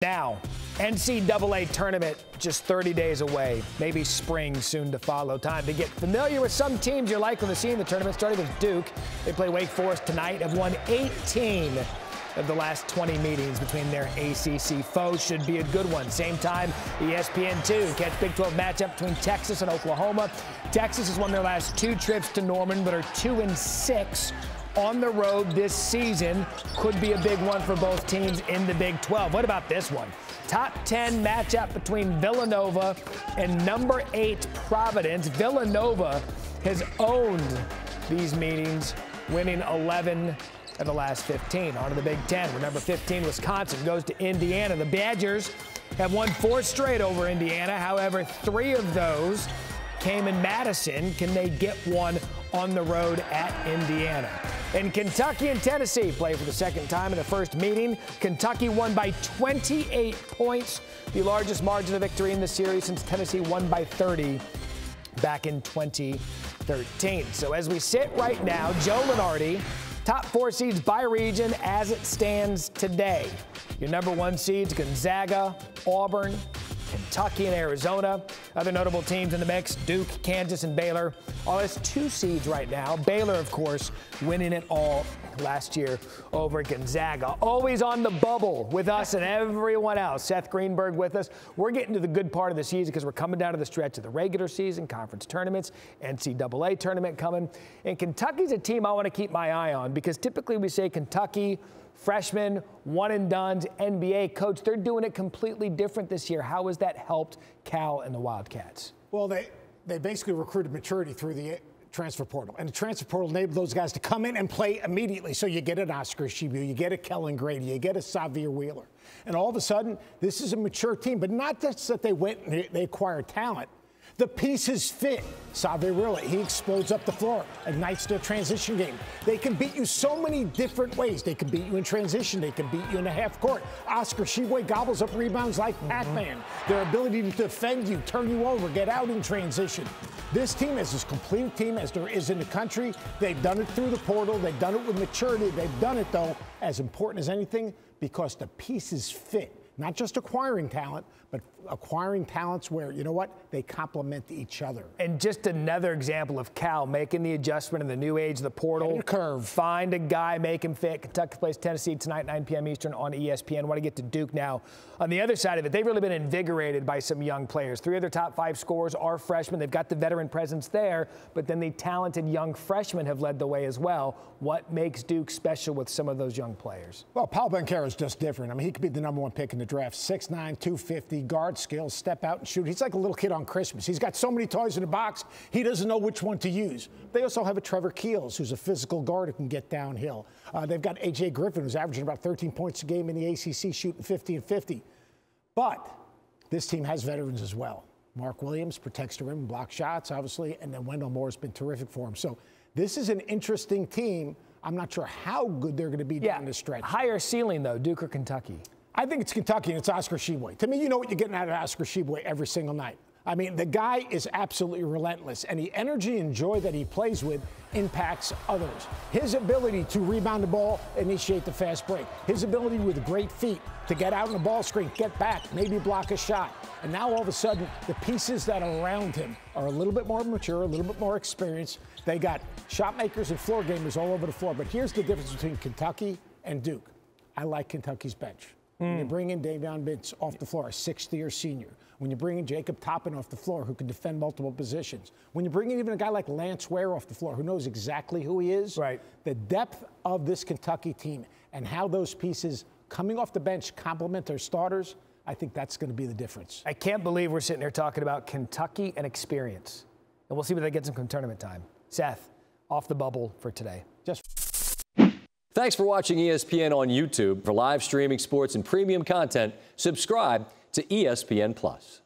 Now, NCAA tournament just 30 days away. Maybe spring soon to follow. Time to get familiar with some teams you're likely to see in the tournament, starting with Duke. They play Wake Forest tonight, have won 18 of the last 20 meetings between their ACC foes. Should be a good one. Same time, ESPN 2. Catch Big 12 matchup between Texas and Oklahoma. Texas has won their last 2 trips to Norman, but are 2-6 on the road this season. Could be a big one for both teams in the Big 12. What about this one? Top 10 matchup between Villanova and number 8 Providence. Villanova has owned these meetings, winning 11 of the last 15. On to the Big 10, where number 15 Wisconsin goes to Indiana. The Badgers have won 4 straight over Indiana. However, 3 of those came in Madison. Can they get one on the road at Indiana? And Kentucky and Tennessee play for the second time in the first meeting. Kentucky won by 28 points, the largest margin of victory in the series since Tennessee won by 30 back in 2013. So as we sit right now, Joe Lunardi, top 4 seeds by region as it stands today. Your number 1 seeds, Gonzaga, Auburn, Kentucky and Arizona. Other notable teams in the mix, Duke, Kansas, and Baylor. All has 2 seeds right now. Baylor, of course, winning it all last year over Gonzaga. Always on the bubble with us and everyone else. Seth Greenberg with us. We're getting to the good part of the season because we're coming down to the stretch of the regular season, conference tournaments, NCAA tournament coming. And Kentucky's a team I want to keep my eye on because typically we say Kentucky, freshmen, one-and-dones, NBA coach. They're doing it completely different this year. How has that helped Cal and the Wildcats? Well, they basically recruited maturity through the transfer portal. And the transfer portal enabled those guys to come in and play immediately. So you get an Oscar Shibu, you get a Kellen Grady, you get a Xavier Wheeler. And all of a sudden, this is a mature team. But not just that they went and they acquired talent. The pieces fit. Xavier Wheeler, he explodes up the floor, ignites their transition game. They can beat you so many different ways. They can beat you in transition. They can beat you in the half court. Oscar Tshiebwe gobbles up rebounds like Pac-Man. Their ability to defend you, turn you over, get out in transition. This team is as complete a team as there is in the country. They've done it through the portal. They've done it with maturity. They've done it, though, as important as anything, because the pieces fit. Not just acquiring talent, but acquiring talents where, you know what, they complement each other. And just another example of Cal making the adjustment in the new age, the portal. Curve. Find a guy, make him fit. Kentucky plays Tennessee tonight, 9 p.m. Eastern on ESPN. Want to get to Duke now. On the other side of it, they've really been invigorated by some young players. 3 of their top 5 scorers are freshmen. They've got the veteran presence there, but then the talented young freshmen have led the way as well. What makes Duke special with some of those young players? Well, Paul Banchero is just different. I mean, he could be the number 1 pick in the draft. 6'9", 250, guard skills, step out and shoot. He's like a little kid on Christmas. He's got so many toys in the box, he doesn't know which one to use. They also have a Trevor Keels, who's a physical guard who can get downhill. They've got A.J. Griffin, who's averaging about 13 points a game in the ACC, shooting 50 and 50. But this team has veterans as well. Mark Williams protects the rim and blocks shots, obviously, and then Wendell Moore has been terrific for him. So this is an interesting team. I'm not sure how good they're going to be down the stretch. Higher ceiling, though, Duke or Kentucky? I think it's Kentucky, and it's Oscar Tshiebwe. To me, you know what you're getting out of Oscar Tshiebwe every single night. I mean, the guy is absolutely relentless, and the energy and joy that he plays with impacts others. His ability to rebound the ball, initiate the fast break. His ability with great feet to get out in the ball screen, get back, maybe block a shot. And now all of a sudden, the pieces that are around him are a little bit more mature, a little bit more experienced. They got shot makers and floor gamers all over the floor. But here's the difference between Kentucky and Duke. I like Kentucky's bench. When you bring in Davion Mintz off the floor, a 6th-year senior. When you bring in Jacob Toppin off the floor, who can defend multiple positions. When you bring in even a guy like Lance Ware off the floor, who knows exactly who he is. Right. The depth of this Kentucky team and how those pieces coming off the bench complement their starters, I think that's going to be the difference. I can't believe we're sitting here talking about Kentucky and experience. And we'll see whether they get some tournament time. Seth, off the bubble for today. Thanks for watching ESPN on YouTube. For live streaming sports and premium content, subscribe to ESPN+.